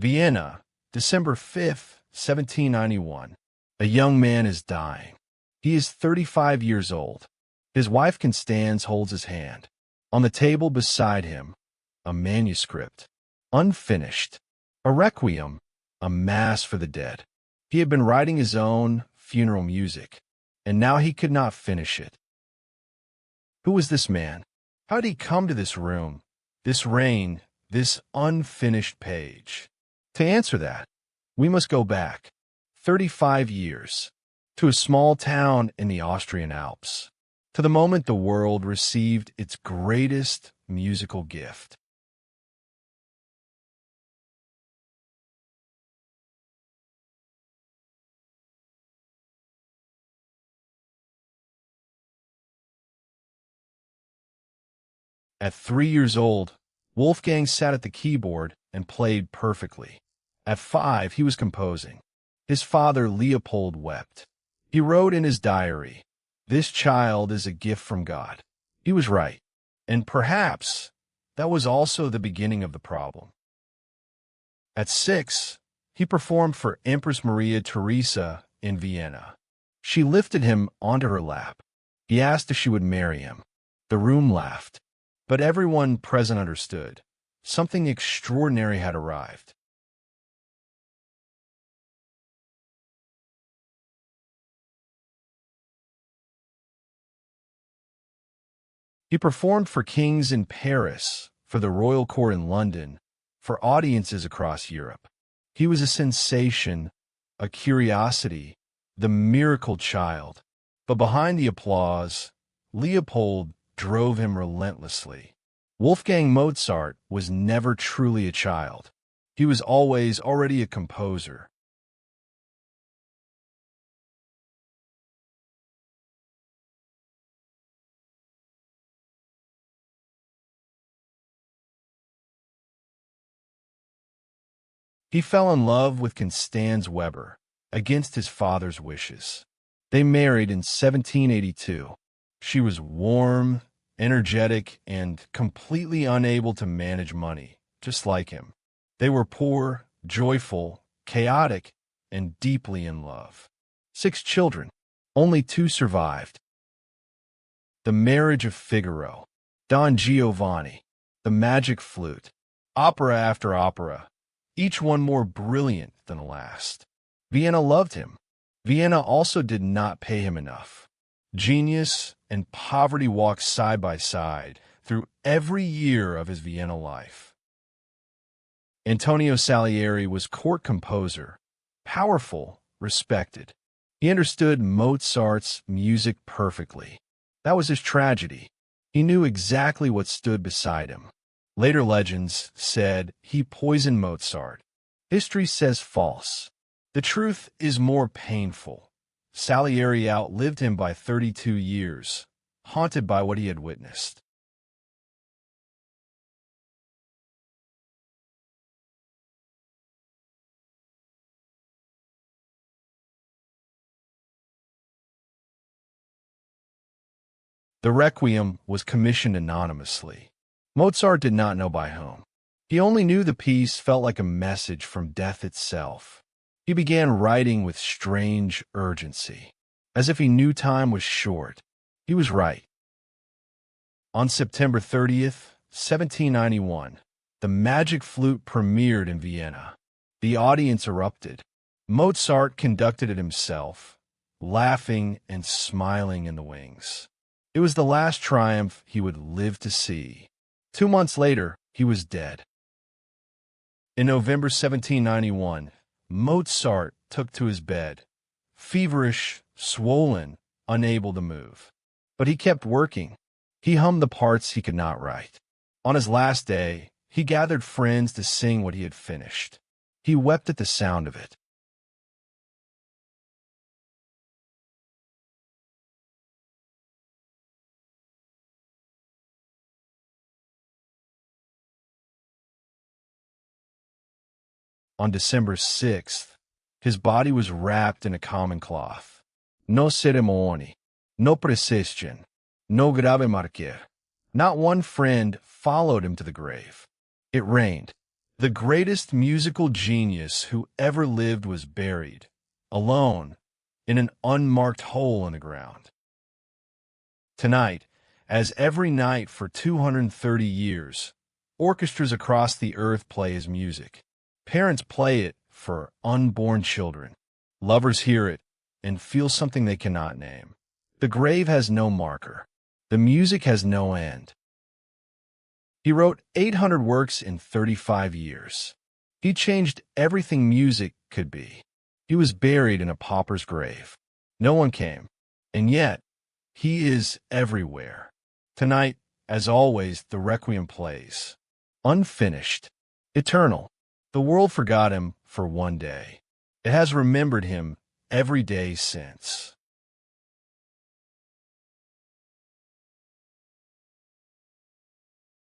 Vienna, December 5th, 1791. A young man is dying. He is 35 years old. His wife Constance holds his hand. On the table beside him, a manuscript, unfinished, a requiem, a mass for the dead. He had been writing his own funeral music, and now he could not finish it. Who was this man? How did he come to this room, this rain, this unfinished page? To answer that, we must go back 35 years, to a small town in the Austrian Alps, to the moment the world received its greatest musical gift. At 3 years old, Wolfgang sat at the keyboard and played perfectly. At 5, he was composing. His father, Leopold, wept. He wrote in his diary, "This child is a gift from God." He was right, and perhaps that was also the beginning of the problem. At 6, he performed for Empress Maria Theresa in Vienna. She lifted him onto her lap. He asked if she would marry him. The room laughed. But everyone present understood. Something extraordinary had arrived. He performed for kings in Paris, for the royal court in London, for audiences across Europe. He was a sensation, a curiosity, the miracle child. But behind the applause, Leopold drove him relentlessly. Wolfgang Mozart was never truly a child. He was always already a composer. He fell in love with Constanze Weber, against his father's wishes. They married in 1782. She was warm, energetic, and completely unable to manage money, just like him. They were poor, joyful, chaotic, and deeply in love. 6 children. Only 2 survived. The Marriage of Figaro, Don Giovanni, The Magic Flute, opera after opera, each one more brilliant than the last. Vienna loved him. Vienna also did not pay him enough. Genius and poverty walked side by side through every year of his Vienna life. Antonio Salieri was court composer, powerful, respected. He understood Mozart's music perfectly. That was his tragedy. He knew exactly what stood beside him. Later legends said he poisoned Mozart. History says false. The truth is more painful. Salieri outlived him by 32 years, haunted by what he had witnessed. The Requiem was commissioned anonymously. Mozart did not know by whom. He only knew the piece felt like a message from death itself. He began writing with strange urgency, as if he knew time was short. He was right. On September 30th, 1791, the Magic Flute premiered in Vienna. The audience erupted. Mozart conducted it himself, laughing and smiling in the wings. It was the last triumph he would live to see. 2 months later, he was dead. In November 1791, Mozart took to his bed, feverish, swollen, unable to move. But he kept working. He hummed the parts he could not write. On his last day, he gathered friends to sing what he had finished. He wept at the sound of it. On December 6th, his body was wrapped in a common cloth. No ceremony, no procession, no grave marquer. Not one friend followed him to the grave. It rained. The greatest musical genius who ever lived was buried, alone, in an unmarked hole in the ground. Tonight, as every night for 230 years, orchestras across the earth play his music. Parents play it for unborn children. Lovers hear it and feel something they cannot name. The grave has no marker. The music has no end. He wrote 800 works in 35 years. He changed everything music could be. He was buried in a pauper's grave. No one came, and yet he is everywhere. Tonight, as always, the Requiem plays. Unfinished, eternal. The world forgot him for one day. It has remembered him every day since.